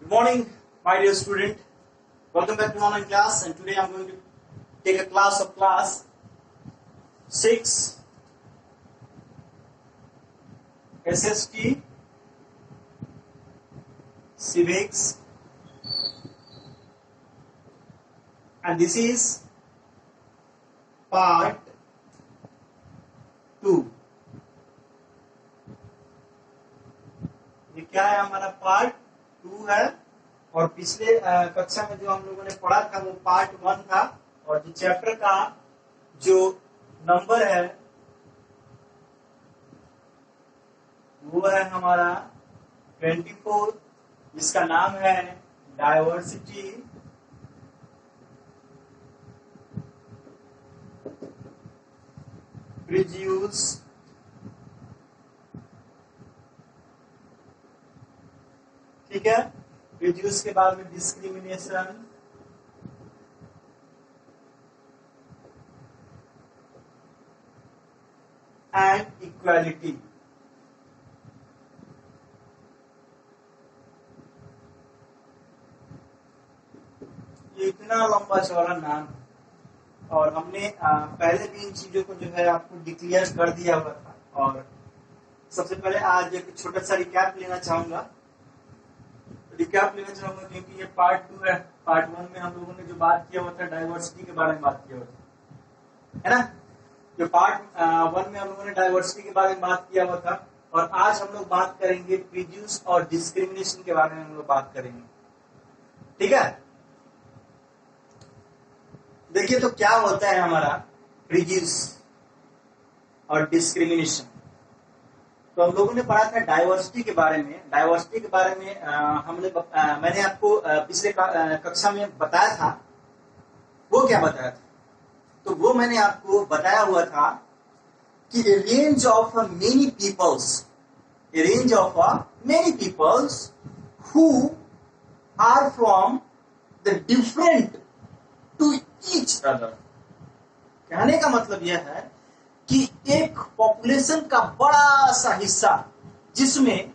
Good morning, my dear student. Welcome back to online class, and today I'm going to take a class of class 6 SST Civics, and this is part 2. ये क्या है? हमारा part 2 है, और पिछले कक्षा में जो हम लोगों ने पढ़ा था वो पार्ट 1 था, और जो चैप्टर का जो नंबर है वो है हमारा 24, जिसका नाम है डाइवर्सिटी प्रिज्यूस ठीक है। प्रिज्यूस के बाद में डिस्क्रिमिनेशन, एंड इक्वालिटी। ये इतना लंबा चौड़ा नाम है, और हमने पहले भी इन चीजों को जो है आपको डिक्लेयर कर दिया हुआ था। और सबसे पहले आज एक छोटा सा रिकैप लेना चाहूंगा क्योंकि ये पार्ट 2 है। पार्ट 1 में हम लोगों ने जो बात किया हुआ था डाइवर्सिटी के बारे में बात किया हुआ था, है ना। जो पार्ट 1 में हम लोगों ने डाइवर्सिटी के बारे में बात किया हुआ था, और आज हम लोग बात करेंगे प्रिज्यूस और डिस्क्रिमिनेशन के बारे में हम लोग बात करेंगे, ठीक है। देखिए तो क्या होता है हमारा प्रिज्यूस और डिस्क्रिमिनेशन। तो हम लोगों ने पढ़ा था डाइवर्सिटी के बारे में। डाइवर्सिटी के बारे में मैंने आपको पिछले कक्षा में बताया था। वो क्या बताया था? तो वो मैंने आपको बताया हुआ था कि a range of many peoples who are from the different to each other। कहने का मतलब यह है कि एक पॉपुलेशन का बड़ा सा हिस्सा जिसमें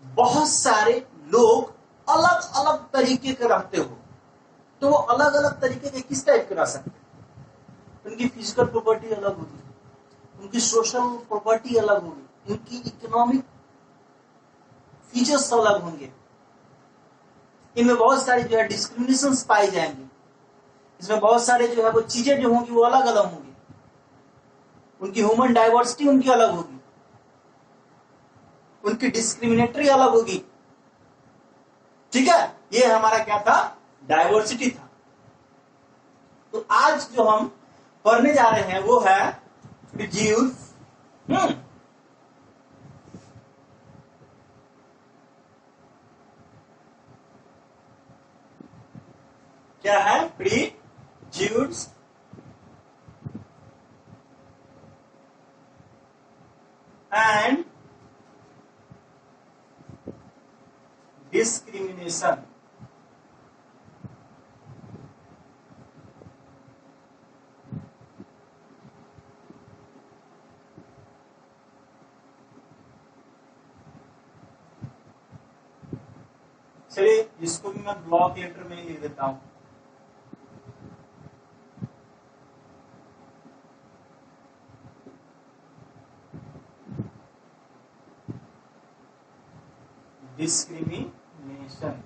बहुत सारे लोग अलग अलग तरीके के रहते हो, तो वो अलग अलग तरीके के किस टाइप के रह सकते हैं? उनकी फिजिकल प्रॉपर्टी अलग होगी, उनकी सोशल प्रॉपर्टी अलग होगी, उनकी इकोनॉमिक फीचर्स अलग होंगे। इनमें बहुत सारी जो है डिस्क्रिमिनेशन पाई जाएंगी। इसमें बहुत सारे जो है वो चीजें जो होंगी वो अलग अलग होंगी। उनकी ह्यूमन डाइवर्सिटी उनकी अलग होगी, उनकी डिस्क्रिमिनेटरी अलग होगी, ठीक है। ये हमारा क्या था? डाइवर्सिटी था। तो आज जो हम पढ़ने जा रहे हैं वो है प्रिज्यूस। क्या है? प्रिज्यूस एंड डिस्क्रिमिनेशन। चलिए इसको भी मैं ब्लॉक लेटर में लिख देता हूं। डिस्क्रिमिनेशन।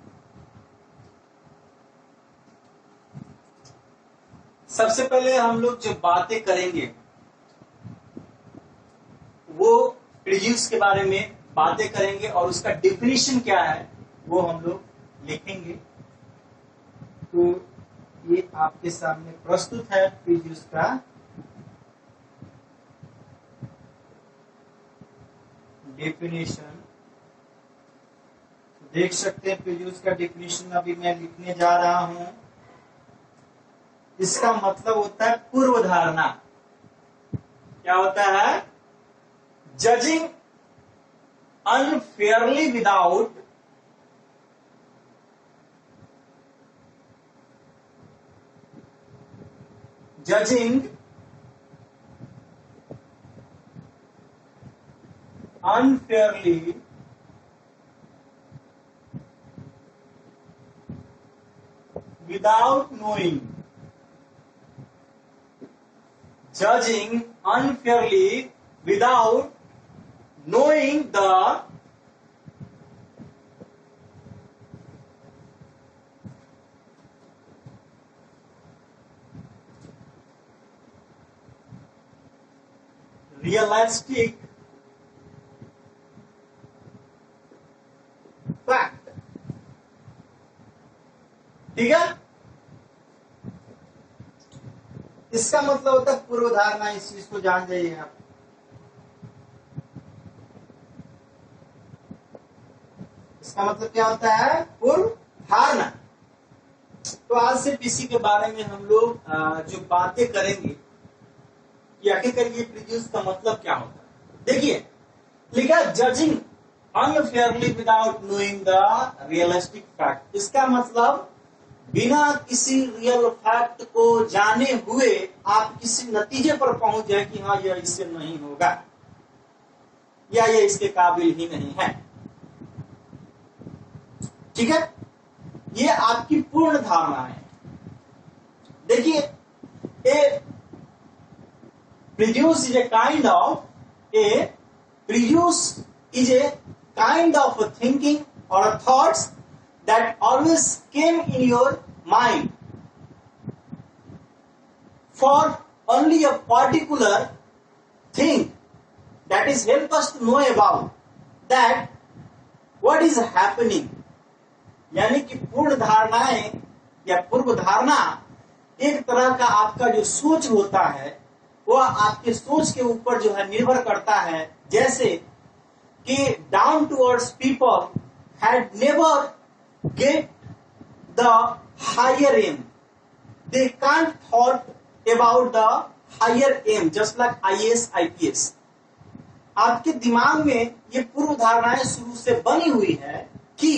सबसे पहले हम लोग जो बातें करेंगे वो प्रिज्यूस के बारे में बातें करेंगे, और उसका डेफिनेशन क्या है वो हम लोग लिखेंगे। तो ये आपके सामने प्रस्तुत है प्रिज्यूस का डेफिनेशन। देख सकते हैं प्रिज्यूस का डेफिनेशन अभी मैं लिखने जा रहा हूं। इसका मतलब होता है पूर्व धारणा। क्या होता है? Judging unfairly without unfairly without knowing, judging unfairly without knowing the realistic fact. ठीक है, इसका मतलब होता है पूर्व धारणा। इस चीज को जान जाइए आप। इसका मतलब क्या होता है? पूर्व धारणा। तो आज से इसी के बारे में हम लोग जो बातें करेंगे कि आखिरकार ये प्रीजुडिस का मतलब क्या होता है। देखिए लिखा judging unfairly without knowing the realistic fact. इसका मतलब बिना किसी रियल फैक्ट को जाने हुए आप किसी नतीजे पर पहुंच जाए कि हाँ यह इससे नहीं होगा या यह इसके काबिल ही नहीं है। ठीक है, ये आपकी पूर्ण धारणा है। देखिए ए prejudice is a kind of a thinking or a thoughts that always came in your mind for only a particular thing, that is help us to know about that what is happening। यानी कि पूर्ण धारणाएं या पूर्व धारणा एक तरह का आपका जो सोच होता है वह आपके सोच के ऊपर जो है निर्भर करता है। जैसे कि down towards people had never get the higher aim, they can't thought about the higher aim just like IAS IPS। आपके दिमाग में ये पूर्व धारणाएं शुरू से बनी हुई है कि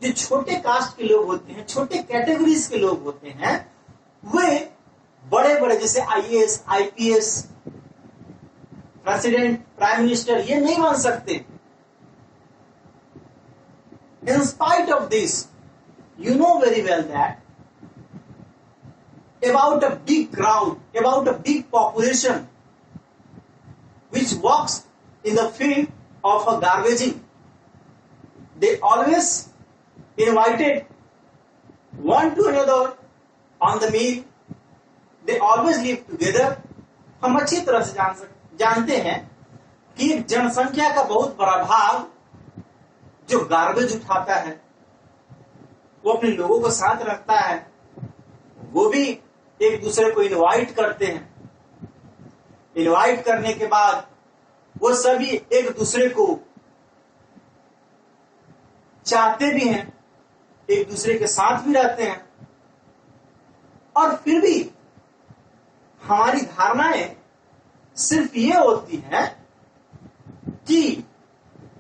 जो छोटे कास्ट के लोग होते हैं, छोटे कैटेगरीज के लोग होते हैं, वे बड़े बड़े जैसे IAS IPS president prime minister ये नहीं बन सकते। In spite of this, you know very well that about a big crowd, about a big population which works in the field of a garbaging, they always invited one to another on the meal, they always live together। हम अच्छी तरह से जानते हैं कि जनसंख्या का बहुत बड़ा भाग जो गार्बेज उठाता है वो अपने लोगों को साथ रखता है, वो भी एक दूसरे को इनवाइट करते हैं। इनवाइट करने के बाद वो सभी एक दूसरे को चाहते भी हैं, एक दूसरे के साथ भी रहते हैं। और फिर भी हमारी धारणाएं सिर्फ ये होती हैं कि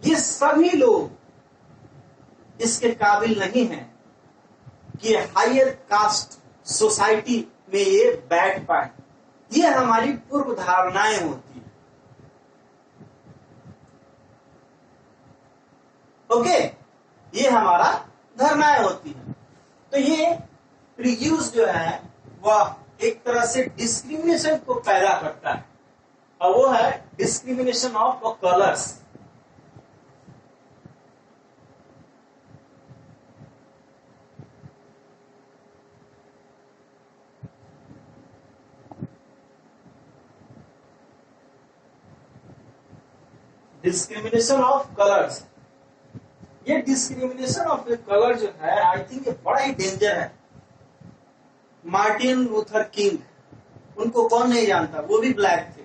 ये सभी लोग इसके काबिल नहीं हैं कि हायर कास्ट सोसाइटी में ये बैठ पाए। ये हमारी पूर्व धारणाएं होती हैं। ओके, ये हमारा धारणाएं होती हैं। तो ये प्रीजुडिस जो है वह एक तरह से डिस्क्रिमिनेशन को पैदा करता है, और वो है discrimination of colours. Discrimination of colours, ये डिस्क्रिमिनेशन ऑफ कलर जो है आई थिंक ये बड़ा ही डेंजर है। मार्टिन लूथर किंग, उनको कौन नहीं जानता, वो भी ब्लैक थे।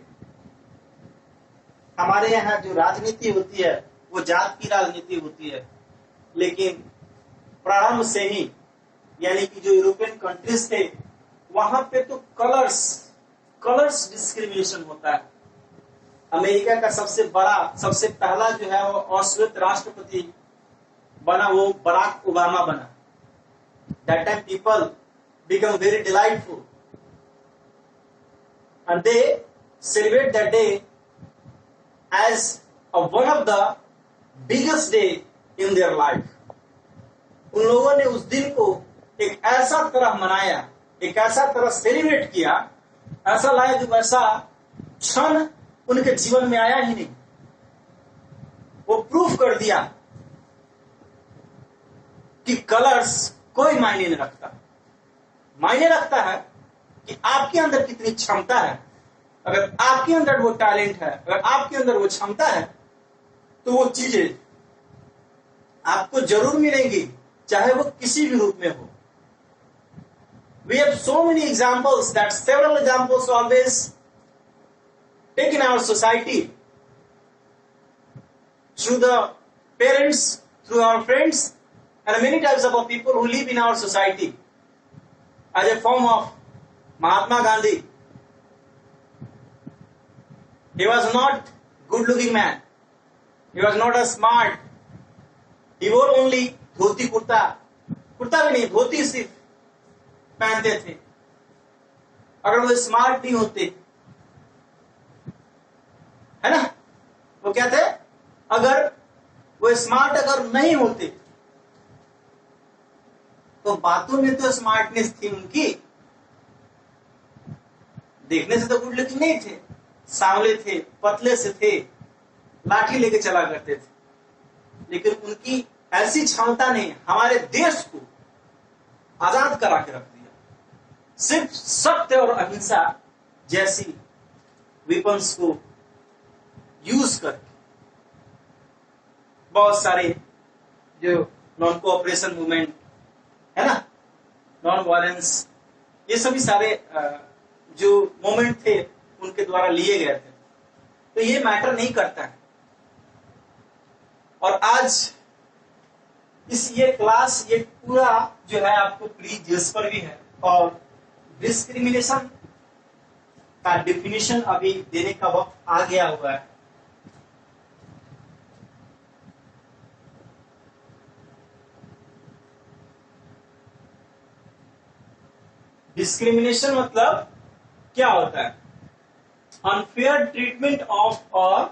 हमारे यहाँ जो राजनीति होती है वो जात की राजनीति होती है, लेकिन प्रारंभ से ही यानी कि जो यूरोपियन कंट्रीज थे वहां पे तो कलर्स डिस्क्रिमिनेशन होता है। अमेरिका का सबसे पहला जो है वो अश्वेत राष्ट्रपति बना, वो बराक ओबामा बना। That time people become very delightful and they celebrate that day as one of the biggest day in their life। उन लोगों ने उस दिन को एक ऐसा तरह मनाया, एक ऐसा तरह सेलिब्रेट किया, ऐसा लाया कि वैसा क्षण उनके जीवन में आया ही नहीं। वो प्रूफ कर दिया कि कलर्स कोई मायने नहीं रखता। मायने रखता है कि आपके अंदर कितनी क्षमता है। अगर आपके अंदर वो टैलेंट है, अगर आपके अंदर वो क्षमता है, तो वो चीजें आपको जरूर मिलेंगी, चाहे वो किसी भी रूप में हो। We have so many examples, that several examples always take in our society, through the parents, through our friends, and many types of people who live in our society, as a form of Mahatma Gandhi. He was not good looking man. He was not a smart. He wore only dhoti kurta, kurta भी नहीं, धोती सिर्फ पहनते थे। अगर वो smart नहीं होते, है ना, वो क्या थे, अगर वो स्मार्ट अगर नहीं होते, तो बातों में तो स्मार्टनेस थी उनकी, देखने से तो गुड लुकिंग नहीं थे, सांवले थे, पतले से थे, लाठी लेके चला करते थे, लेकिन उनकी ऐसी क्षमता ने हमारे देश को आजाद करा के रख दिया। सिर्फ सत्य और अहिंसा जैसी वेपन्स को यूज करके बहुत सारे जो नॉन कोऑपरेशन मूवमेंट है ना, नॉन वायलेंस, ये सभी सारे जो मूवमेंट थे उनके द्वारा लिए गए थे। तो ये मैटर नहीं करता है। और आज ये क्लास, ये पूरा जो है आपको प्री जिस पर भी है, और डिस्क्रिमिनेशन का डिफिनेशन अभी देने का वक्त आ गया हुआ है। डिस्क्रिमिनेशन मतलब क्या होता है? अनफेयर ट्रीटमेंट ऑफ और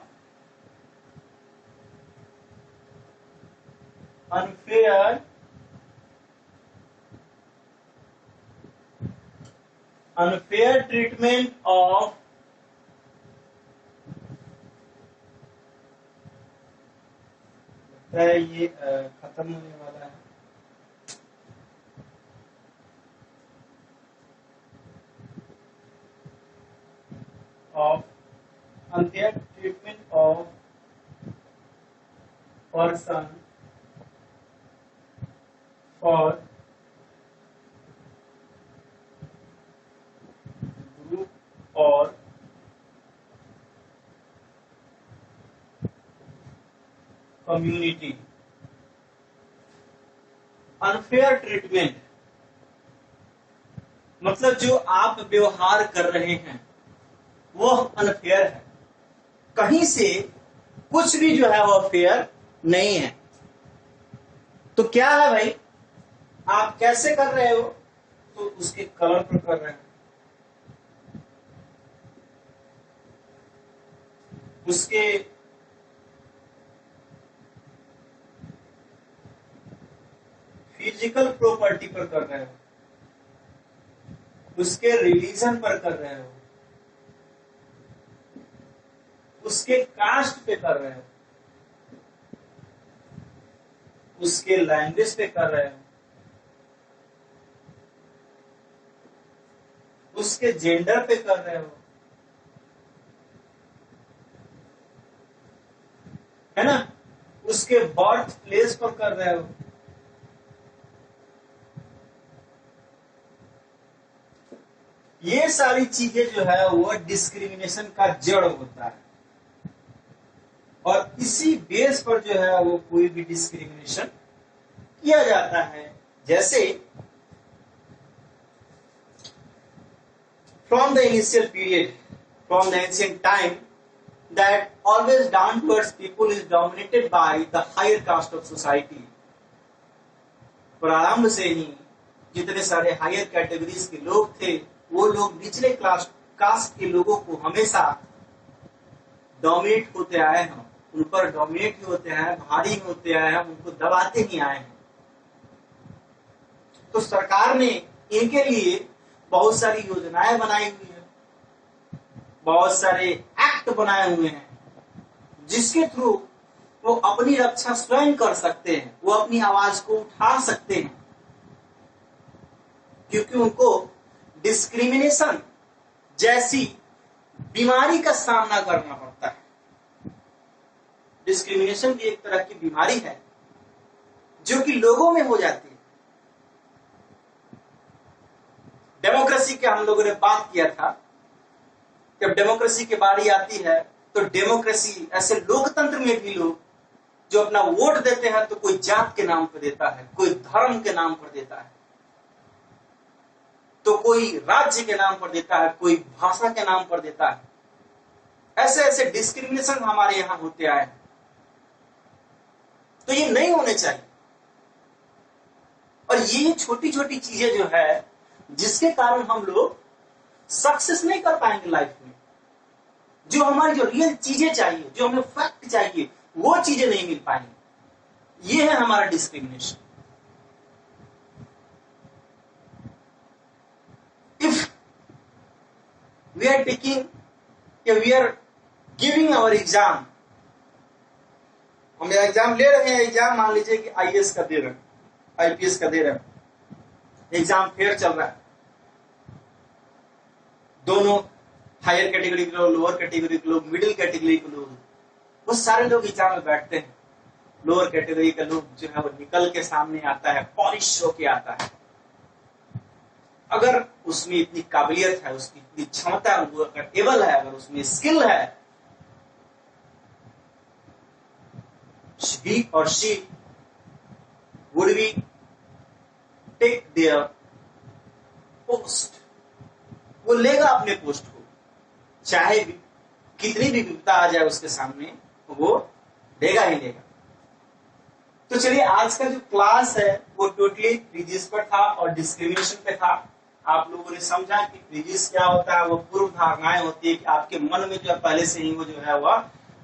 unfair treatment of ये खत्म होने वाला है। of unfair treatment of person for group or community। Unfair treatment मतलब जो आप व्यवहार कर रहे हैं वो अनफेयर है, कहीं से कुछ भी जो है वो फेयर नहीं है। तो क्या है भाई, आप कैसे कर रहे हो? तो उसके कलर पर कर रहे हैं, उसके फिजिकल प्रॉपर्टी पर कर रहे हो, उसके रिलीजन पर कर रहे हो, उसके कास्ट पे कर रहे हो, उसके लैंग्वेज पे कर रहे हो, उसके जेंडर पे कर रहे हो, है ना, उसके बर्थ प्लेस पर कर रहे हो। ये सारी चीजें जो है वो डिस्क्रिमिनेशन का जड़ होता है, और इसी बेस पर जो है वो कोई भी डिस्क्रिमिनेशन किया जाता है। जैसे from the initial period, from the ancient time, that always down towards people is dominated by the higher caste of society। प्रारंभ से ही जितने सारे हायर कैटेगरीज के लोग थे, वो लोग निचले क्लास कास्ट के लोगों को हमेशा डोमिनेट होते आए हैं, उन पर डोमिनेट ही होते हैं, भारी होते आए हैं, उनको दबाते ही आए हैं। तो सरकार ने इनके लिए बहुत सारी योजनाएं बनाई हुई है, बहुत सारे एक्ट बनाए हुए हैं, जिसके थ्रू वो अपनी रक्षा स्वयं कर सकते हैं, वो अपनी आवाज को उठा सकते हैं, क्योंकि उनको डिस्क्रिमिनेशन जैसी बीमारी का सामना करना पड़ता है। डिस्क्रिमिनेशन भी एक तरह की बीमारी है जो कि लोगों में हो जाती है। डेमोक्रेसी के हम लोगों ने बात किया था। जब डेमोक्रेसी की बारी आती है तो डेमोक्रेसी ऐसे लोकतंत्र में भी लोग जो अपना वोट देते हैं तो कोई जात के नाम पर देता है, कोई धर्म के नाम पर देता है, तो कोई राज्य के नाम पर देता है, कोई भाषा के नाम पर देता है। ऐसे ऐसे डिस्क्रिमिनेशन हमारे यहां होते आए हैं, तो ये नहीं होने चाहिए। और ये छोटी छोटी चीजें जो है जिसके कारण हम लोग सक्सेस नहीं कर पाएंगे लाइफ में। जो हमारी जो रियल चीजें चाहिए, जो हमें फैक्ट चाहिए, वो चीजें नहीं मिल पाएंगी। ये है हमारा discrimination. If we are taking या we are giving our exam, हम एग्जाम ले रहे हैं, एग्जाम मान लीजिए कि आईएएस का दे रहे हैं, आईपीएस का दे रहे हैं, एग्जाम फेयर चल रहा है। दोनों हायर कैटेगरी के लोग, लोअर कैटेगरी के लोग, मिडिल कैटेगरी के लोग, वो सारे लोग एग्जाम में बैठते हैं। लोअर कैटेगरी का लोग जो है वो निकल के सामने आता है, पॉलिश होके आता है। अगर उसमें इतनी काबिलियत है, उसकी इतनी क्षमता है, वो अगर एबल है, अगर उसमें स्किल है, he or she would be take their post, वो लेगा अपने पोस्ट को, चाहे भी कितनी भी विपदा आ जाए उसके सामने, वो लेगा ही लेगा। तो चलिए, आज का जो क्लास है वो टोटली प्रीजियस पर था और डिस्क्रिमिनेशन पे था। आप लोगों ने समझा कि प्रीजियस क्या होता है। वो पूर्व धारणाएं होती है कि आपके मन में जो है पहले से ही वो जो है वह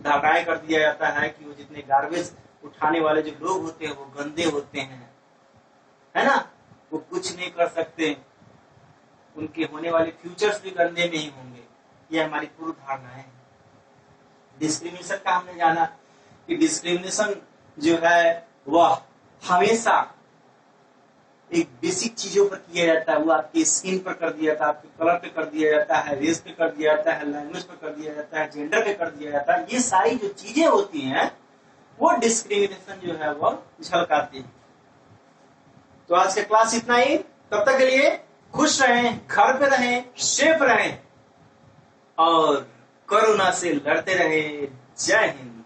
धारणाएं कर दिया जाता है कि वो जितने गार्बेज उठाने वाले जो लोग होते हैं वो गंदे होते हैं, है ना, वो कुछ नहीं कर सकते, उनके होने वाले फ्यूचर्स भी गंदे में ही होंगे। ये हमारी पूर्व धारणाएं हैं। डिस्क्रिमिनेशन का हमने जाना कि डिस्क्रिमिनेशन जो है वह हमेशा एक बेसिक चीजों पर किया जाता है। वो आपकी स्किन पर कर दिया जाता है, आपके कलर पे कर दिया जाता है, रेस पे कर दिया जाता है, लैंग्वेज पे कर दिया जाता है, जेंडर पे कर दिया जाता है। ये सारी जो चीजें होती हैं वो डिस्क्रिमिनेशन जो है वो झलकाती है। तो आज का क्लास इतना ही। तब तक के लिए खुश रहें, घर पे रहें, सेफ रहें और कोरोना से लड़ते रहें। जय हिंद।